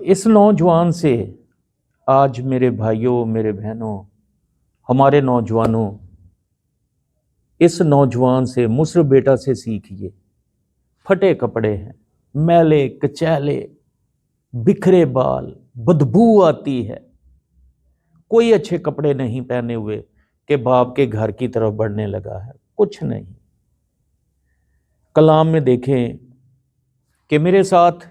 اس نوجوان سے آج میرے بھائیوں، میرے بہنوں، ہمارے نوجوانوں، اس نوجوان سے، مصر بیٹا سے سیکھیے۔ پھٹے کپڑے ہیں، میلے کچیلے، بکھرے بال، بدبو آتی ہے، کوئی اچھے کپڑے نہیں پہنے ہوئے کہ باپ کے گھر کی طرف بڑھنے لگا ہے، کچھ نہیں۔ کلام میں دیکھیں کہ میرے ساتھ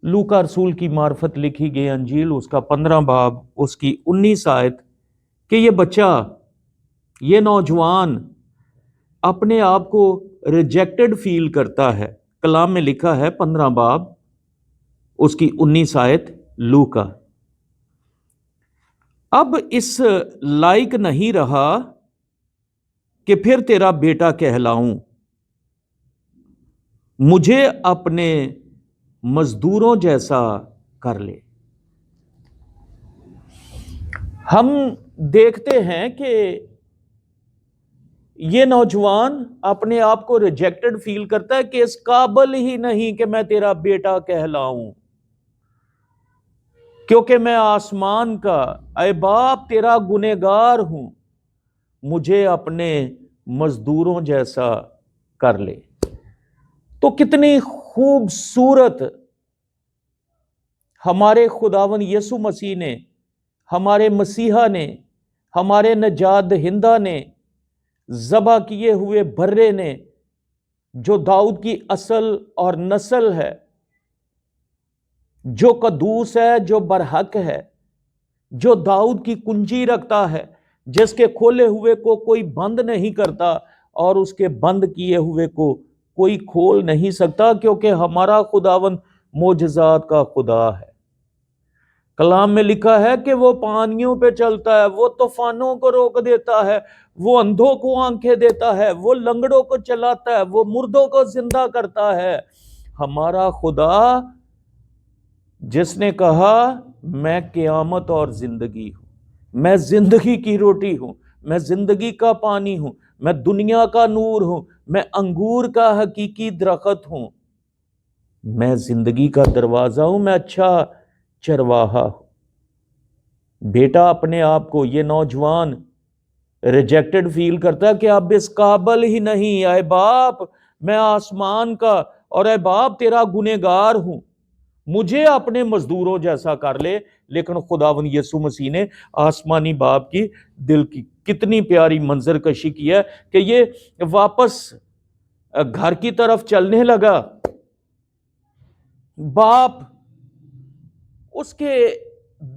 لوکا رسول کی معرفت لکھی گئی انجیل، اس کا 15 باب، اس کی 19 آیت، کہ یہ بچہ، یہ نوجوان اپنے آپ کو ریجیکٹڈ فیل کرتا ہے۔ کلام میں لکھا ہے 15 باب، اس کی 19 آیت، لوکا، اب اس لائق نہیں رہا کہ پھر تیرا بیٹا کہلاؤں، مجھے اپنے مزدوروں جیسا کر لے۔ ہم دیکھتے ہیں کہ یہ نوجوان اپنے آپ کو ریجیکٹڈ فیل کرتا ہے کہ اس قابل ہی نہیں کہ میں تیرا بیٹا کہلاؤں، کیونکہ میں آسمان کا، اے باپ، تیرا گنہگار ہوں، مجھے اپنے مزدوروں جیسا کر لے۔ تو کتنی خوبصورت ہمارے خداوند یسوع مسیح نے، ہمارے مسیحا نے، ہمارے نجات دہندہ نے، ذبح کیے ہوئے بھرے نے، جو داؤد کی اصل اور نسل ہے، جو قدوس ہے، جو برحق ہے، جو داؤد کی کنجی رکھتا ہے، جس کے کھولے ہوئے کو کوئی بند نہیں کرتا اور اس کے بند کیے ہوئے کو کوئی کھول نہیں سکتا، کیونکہ ہمارا خداوند معجزات کا خدا ہے۔ کلام میں لکھا ہے کہ وہ پانیوں پہ چلتا ہے، وہ طوفانوں کو روک دیتا ہے، وہ اندھوں کو آنکھیں دیتا ہے، وہ لنگڑوں کو چلاتا ہے، وہ مردوں کو زندہ کرتا ہے۔ ہمارا خدا جس نے کہا میں قیامت اور زندگی ہوں، میں زندگی کی روٹی ہوں، میں زندگی کا پانی ہوں، میں دنیا کا نور ہوں، میں انگور کا حقیقی درخت ہوں، میں زندگی کا دروازہ ہوں، میں اچھا چرواہا ہوں۔ بیٹا اپنے آپ کو، یہ نوجوان ریجیکٹڈ فیل کرتا ہے کہ اب اس قابل ہی نہیں، اے باپ میں آسمان کا، اور اے باپ تیرا گنہگار ہوں، مجھے اپنے مزدوروں جیسا کر لے۔ لیکن خداوند یسوع مسیح نے آسمانی باپ کی دل کی کتنی پیاری منظر کشی کی ہے کہ یہ واپس گھر کی طرف چلنے لگا۔ باپ اس کے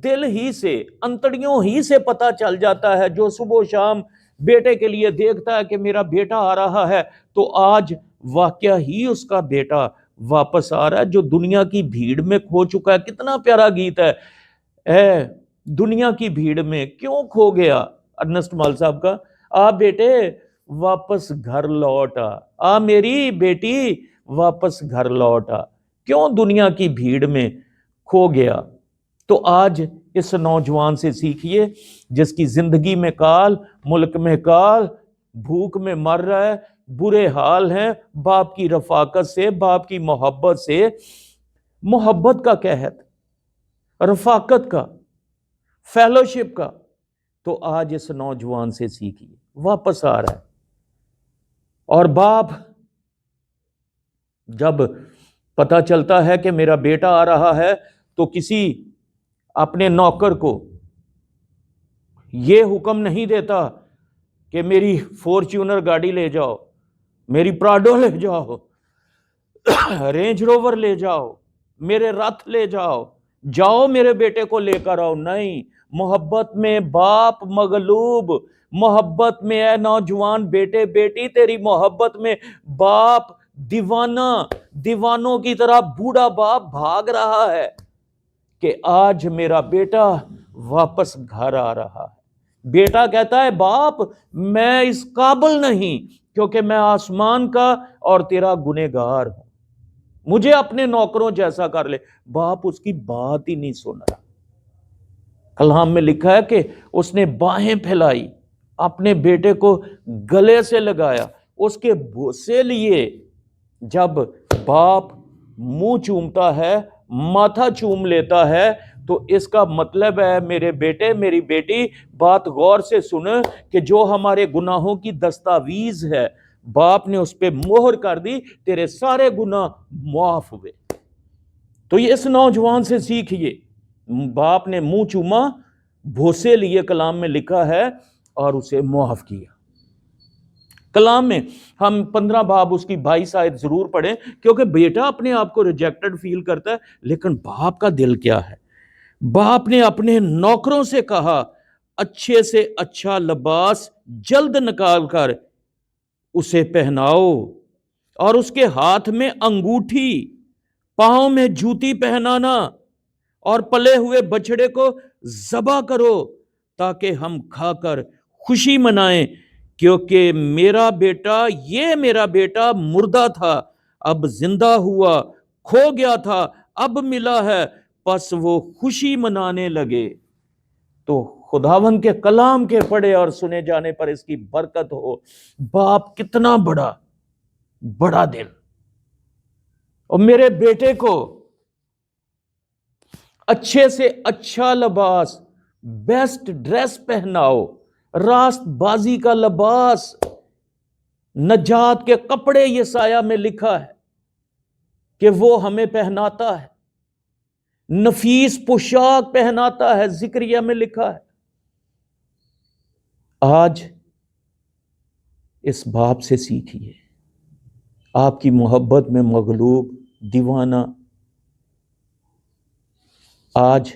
دل ہی سے، انتڑیوں ہی سے پتہ چل جاتا ہے، جو صبح و شام بیٹے کے لیے دیکھتا ہے کہ میرا بیٹا آ رہا ہے، تو آج واقعہ ہی اس کا بیٹا واپس آ رہا ہے، جو دنیا کی بھیڑ میں کھو چکا ہے۔ کتنا پیارا گیت ہے، اے دنیا کی بھیڑ میں کیوں کھو گیا، ارنسٹ مال صاحب کا، آ بیٹے واپس گھر لوٹ آ میری بیٹی واپس گھر لوٹ آ، کیوں دنیا کی بھیڑ میں کھو گیا۔ تو آج اس نوجوان سے سیکھیے، جس کی زندگی میں کال، ملک میں کال، بھوک میں مر رہا ہے، برے حال ہیں، باپ کی رفاقت سے، باپ کی محبت سے، محبت کا قحط، رفاقت کا، فیلوشپ کا، تو آج اس نوجوان سے سیکھیے، واپس آ رہا ہے۔ اور باپ جب پتہ چلتا ہے کہ میرا بیٹا آ رہا ہے، تو کسی اپنے نوکر کو یہ حکم نہیں دیتا کہ میری فورچونر گاڑی لے جاؤ، میری پراڈو لے جاؤ، رینج روور لے جاؤ، میرے رتھ لے جاؤ، جاؤ میرے بیٹے کو لے کر آؤ۔ نہیں، محبت میں باپ مغلوب، محبت میں اے نوجوان بیٹے بیٹی، تیری محبت میں باپ دیوانہ، دیوانوں کی طرح بوڑھا باپ بھاگ رہا ہے کہ آج میرا بیٹا واپس گھر آ رہا ہے۔ بیٹا کہتا ہے باپ میں اس قابل نہیں، کیونکہ میں آسمان کا اور تیرا گنہگار ہوں، مجھے اپنے نوکروں جیسا کر لے۔ باپ اس کی بات ہی نہیں سن رہا۔ کلام میں لکھا ہے کہ اس نے باہیں پھیلائی، اپنے بیٹے کو گلے سے لگایا، اس کے بوسے لیے۔ جب باپ منہ چومتا ہے، ماتھا چوم لیتا ہے تو اس کا مطلب ہے میرے بیٹے میری بیٹی بات غور سے سن کہ جو ہمارے گناہوں کی دستاویز ہے باپ نے اس پہ مہر کر دی، تیرے سارے گناہ معاف ہوئے۔ تو یہ اس نوجوان سے سیکھیے، باپ نے منہ چوما، بھوسے لیے کلام میں لکھا ہے، اور اسے معاف کیا۔ کلام میں ہم 15 باب اس کی 22 آیت ضرور پڑھیں، کیونکہ بیٹا اپنے آپ کو ریجیکٹڈ فیل کرتا ہے، لیکن باپ کا دل کیا ہے؟ باپ نے اپنے نوکروں سے کہا اچھے سے اچھا لباس جلد نکال کر اسے پہناؤ، اور اس کے ہاتھ میں انگوٹھی، پاؤں میں جوتی پہنانا، اور پلے ہوئے بچڑے کو ذبح کرو تاکہ ہم کھا کر خوشی منائیں، کیونکہ میرا بیٹا مردہ تھا اب زندہ ہوا، کھو گیا تھا اب ملا ہے، پس وہ خوشی منانے لگے۔ تو خداوند کے کلام کے پڑھے اور سنے جانے پر اس کی برکت ہو۔ باپ کتنا بڑا دل، اور میرے بیٹے کو اچھے سے اچھا لباس، بیسٹ ڈریس پہناؤ، راست بازی کا لباس، نجات کے کپڑے، یسایہ میں لکھا ہے کہ وہ ہمیں پہناتا ہے، نفیس پوشاک پہناتا ہے، ذکریہ میں لکھا ہے۔ آج اس باپ سے سیکھیے، آپ کی محبت میں مغلوب دیوانہ۔ آج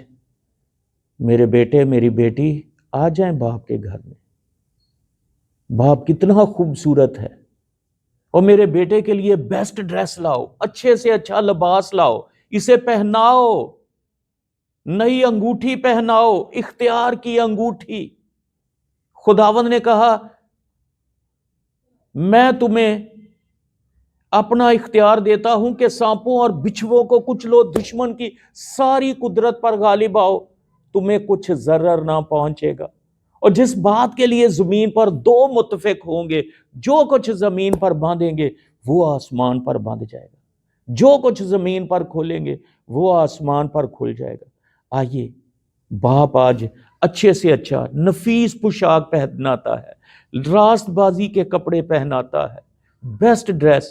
میرے بیٹے میری بیٹی آ جائیں باپ کے گھر میں، باپ کتنا خوبصورت ہے، اور میرے بیٹے کے لیے بیسٹ ڈریس لاؤ، اچھے سے اچھا لباس لاؤ، اسے پہناؤ، نئی انگوٹھی پہناؤ، اختیار کی انگوٹھی۔ خداوند نے کہا میں تمہیں اپنا اختیار دیتا ہوں کہ سانپوں اور بچھووں کو کچلو، دشمن کی ساری قدرت پر غالب آؤ، تمہیں کچھ ضرر نہ پہنچے گا۔ اور جس بات کے لیے زمین پر 2 متفق ہوں گے، جو کچھ زمین پر باندھیں گے وہ آسمان پر باندھ جائے گا، جو کچھ زمین پر کھولیں گے وہ آسمان پر کھل جائے گا۔ آئیے، باپ آج اچھے سے اچھا نفیس پوشاک پہناتا ہے، راست بازی کے کپڑے پہناتا ہے، بیسٹ ڈریس،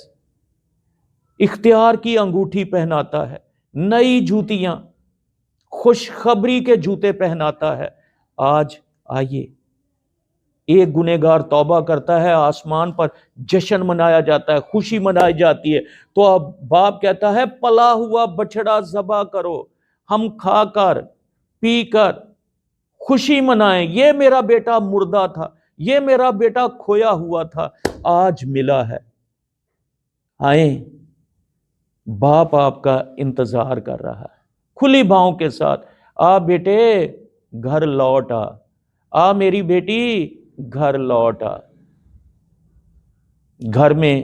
اختیار کی انگوٹھی پہناتا ہے، نئی جوتیاں، خوشخبری کے جوتے پہناتا ہے۔ آج آئیے، ایک گنہگار توبہ کرتا ہے، آسمان پر جشن منایا جاتا ہے، خوشی منائی جاتی ہے، تو اب باپ کہتا ہے پلا ہوا بچڑا ذبح کرو، ہم کھا کر پی کر خوشی منائیں، یہ میرا بیٹا مردہ تھا، یہ میرا بیٹا کھویا ہوا تھا، آج ملا ہے۔ آئیں، باپ آپ کا انتظار کر رہا ہے کھلی بانہوں کے ساتھ۔ آ بیٹے گھر لوٹ آ میری بیٹی گھر لوٹ آ۔ گھر میں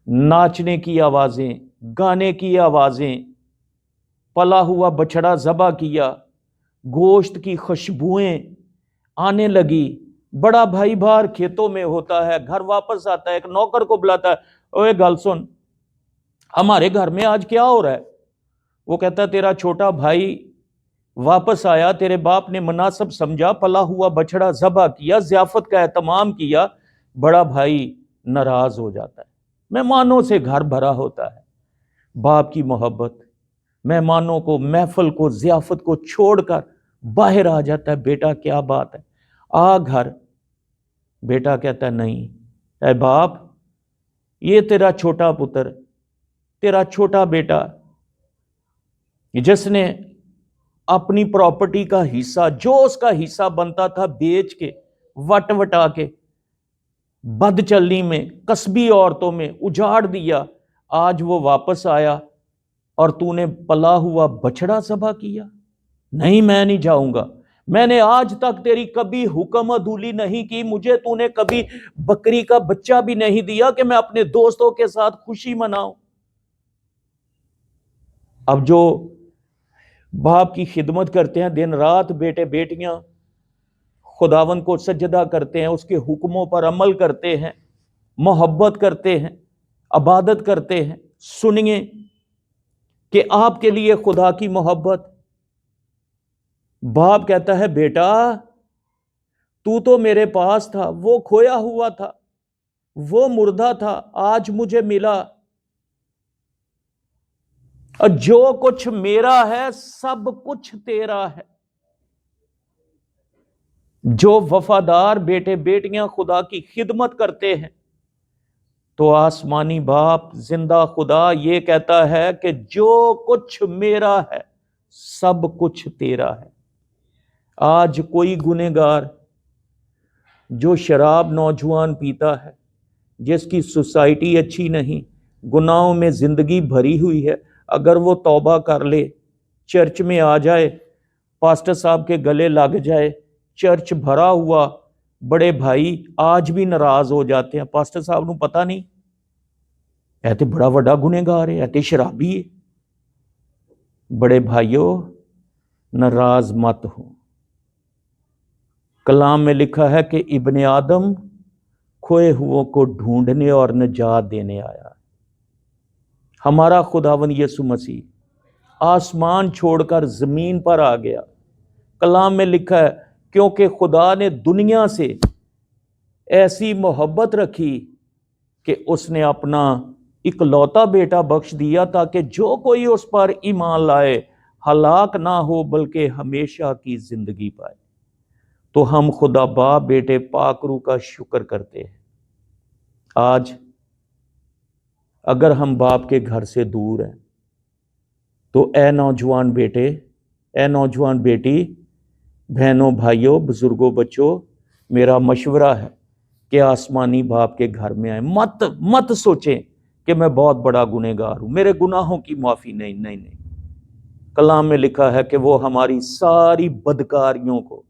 ناچنے کی آوازیں، گانے کی آوازیں، پلا ہوا بچڑا ذبح کیا، گوشت کی خوشبوئیں آنے لگی، بڑا بھائی باہر کھیتوں میں ہوتا ہے، گھر واپس آتا ہے، ایک نوکر کو بلاتا ہے، اوے گل سن، ہمارے گھر میں آج کیا ہو رہا ہے؟ وہ کہتا ہے تیرا چھوٹا بھائی واپس آیا، تیرے باپ نے مناسب سمجھا، پلا ہوا بچڑا ذبح کیا، ضیافت کا اہتمام کیا۔ بڑا بھائی ناراض ہو جاتا ہے، مہمانوں سے گھر بھرا ہوتا ہے۔ باپ کی محبت مہمانوں کو، محفل کو، ضیافت کو چھوڑ کر باہر آ جاتا ہے۔ بیٹا کیا بات ہے، آ گھر۔ بیٹا کہتا ہے نہیں، اے باپ، یہ تیرا چھوٹا پتر، تیرا چھوٹا بیٹا جس نے اپنی پراپرٹی کا حصہ، جو اس کا حصہ بنتا تھا، بیچ کے، وٹ وٹا کے، بد چلنی میں، کسبی عورتوں میں اجاڑ دیا، آج وہ واپس آیا اور تو نے پلا ہوا بچڑا ذبح کیا؟ نہیں، میں نہیں جاؤں گا، میں نے آج تک تیری کبھی حکم عدولی نہیں کی، مجھے تو نے کبھی بکری کا بچہ بھی نہیں دیا کہ میں اپنے دوستوں کے ساتھ خوشی مناؤں۔ اب جو باپ کی خدمت کرتے ہیں دن رات، بیٹے بیٹیاں خداوند کو سجدہ کرتے ہیں، اس کے حکموں پر عمل کرتے ہیں، محبت کرتے ہیں، عبادت کرتے ہیں، سنیے کہ آپ کے لیے خدا کی محبت. باپ کہتا ہے بیٹا تو میرے پاس تھا، وہ کھویا ہوا تھا، وہ مردہ تھا، آج مجھے ملا، اور جو کچھ میرا ہے سب کچھ تیرا ہے. جو وفادار بیٹے بیٹیاں خدا کی خدمت کرتے ہیں تو آسمانی باپ زندہ خدا یہ کہتا ہے کہ جو کچھ میرا ہے سب کچھ تیرا ہے. آج کوئی گنہگار جو شراب نوجوان پیتا ہے، جس کی سوسائٹی اچھی نہیں، گناہوں میں زندگی بھری ہوئی ہے، اگر وہ توبہ کر لے، چرچ میں آ جائے، پاسٹر صاحب کے گلے لگ جائے، چرچ بھرا ہوا، بڑے بھائی آج بھی ناراض ہو جاتے ہیں، پاسٹر صاحب نو پتہ نہیں ایتے بڑا وڈا گنہگار ہے، ایتے شرابی ہے. بڑے بھائیوں ناراض مت ہو. کلام میں لکھا ہے کہ ابن آدم کھوئے ہوئوں کو ڈھونڈنے اور نجات دینے آیا. ہمارا خداوند یسوع مسیح آسمان چھوڑ کر زمین پر آ گیا. کلام میں لکھا ہے کیونکہ خدا نے دنیا سے ایسی محبت رکھی کہ اس نے اپنا اکلوتا بیٹا بخش دیا تاکہ جو کوئی اس پر ایمان لائے ہلاک نہ ہو بلکہ ہمیشہ کی زندگی پائے. تو ہم خدا باپ بیٹے پاک روح کا شکر کرتے ہیں. آج اگر ہم باپ کے گھر سے دور ہیں تو اے نوجوان بیٹے، اے نوجوان بیٹی، بہنوں بھائیوں، بزرگوں بچوں، میرا مشورہ ہے کہ آسمانی باپ کے گھر میں آئیں. مت سوچیں کہ میں بہت بڑا گنہگار ہوں، میرے گناہوں کی معافی نہیں. نہیں نہیں، کلام میں لکھا ہے کہ وہ ہماری ساری بدکاریوں کو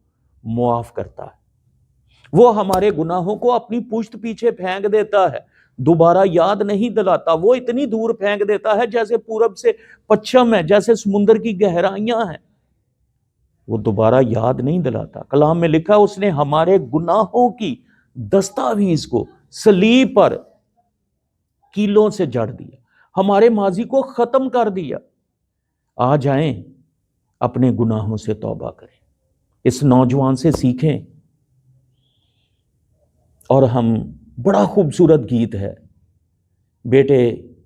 معاف کرتا ہے. وہ ہمارے گناہوں کو اپنی پشت پیچھے پھینک دیتا ہے، دوبارہ یاد نہیں دلاتا. وہ اتنی دور پھینک دیتا ہے جیسے پورب سے پچھم ہے، جیسے سمندر کی گہرائیاں ہیں. وہ دوبارہ یاد نہیں دلاتا. کلام میں لکھا اس نے ہمارے گناہوں کی دستاویز کو صلیب پر کیلوں سے جڑ دیا، ہمارے ماضی کو ختم کر دیا. آ جائیں اپنے گناہوں سے توبہ کریں، اس نوجوان سے سیکھیں. اور ہم بڑا خوبصورت گیت ہے، بیٹے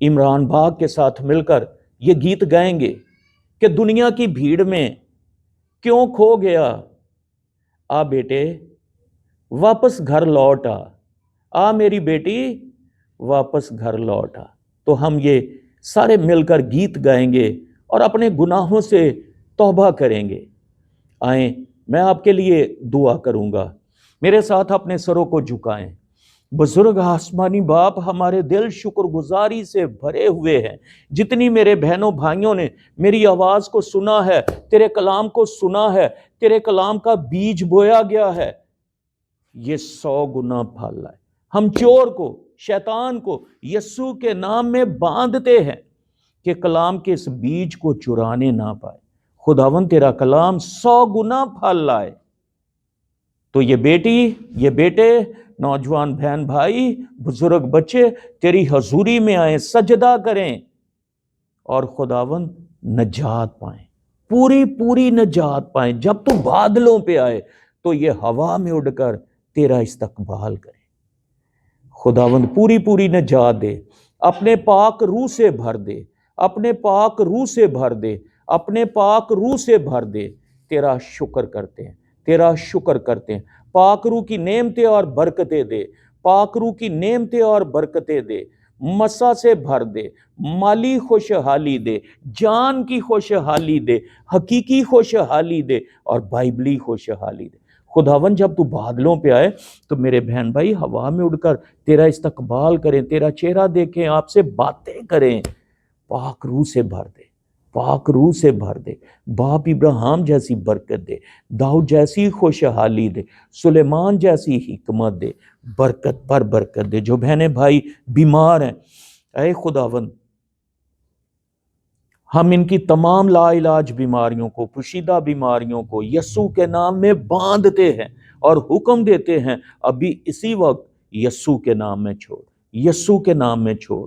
عمران باغ کے ساتھ مل کر یہ گیت گائیں گے کہ دنیا کی بھیڑ میں کیوں کھو گیا، آ بیٹے واپس گھر لوٹ آ میری بیٹی واپس گھر لوٹ آ. تو ہم یہ سارے مل کر گیت گائیں گے اور اپنے گناہوں سے توبہ کریں گے. آئیں میں آپ کے لیے دعا کروں گا، میرے ساتھ اپنے سروں کو جھکائیں. بزرگ آسمانی باپ، ہمارے دل شکر گزاری سے بھرے ہوئے ہیں. جتنی میرے بہنوں بھائیوں نے میری آواز کو سنا ہے، تیرے کلام کو سنا ہے، تیرے کلام کا بیج بویا گیا ہے، یہ 100 گنا پھل لائے. ہم چور کو، شیطان کو یسوع کے نام میں باندھتے ہیں کہ کلام کے اس بیج کو چرانے نہ پائے. خداوند تیرا کلام 100 گنا پھل لائے. تو یہ بیٹی، یہ بیٹے، نوجوان بہن بھائی، بزرگ بچے تیری حضوری میں آئیں، سجدہ کریں اور خداوند نجات پائیں، پوری نجات پائیں. جب تو بادلوں پہ آئے تو یہ ہوا میں اڑ کر تیرا استقبال کریں. خداوند پوری نجات دے، اپنے پاک روح سے بھر دے، اپنے پاک روح سے بھر دے، اپنے پاک روح سے بھر دے. تیرا شکر کرتے ہیں، تیرا شکر کرتے ہیں. پاک روح کی نعمتیں اور برکتیں دے، پاک روح کی نعمتیں اور برکتیں دے. مسا سے بھر دے، مالی خوشحالی دے، جان کی خوشحالی دے، حقیقی خوشحالی دے اور بائبلی خوشحالی دے. خداوند جب تو بادلوں پہ آئے تو میرے بہن بھائی ہوا میں اڑ کر تیرا استقبال کریں، تیرا چہرہ دیکھیں، آپ سے باتیں کریں. پاک روح سے بھر دے، پاک روح سے بھر دے. باپ ابراہیم جیسی برکت دے، داؤد جیسی خوشحالی دے، سلیمان جیسی حکمت دے، برکت پر برکت دے. جو بہنیں بھائی بیمار ہیں، اے خداوند ہم ان کی تمام لا علاج بیماریوں کو، پوشیدہ بیماریوں کو یسوع کے نام میں باندھتے ہیں اور حکم دیتے ہیں ابھی اسی وقت یسوع کے نام میں چھوڑ، یسوع کے نام میں چھوڑ،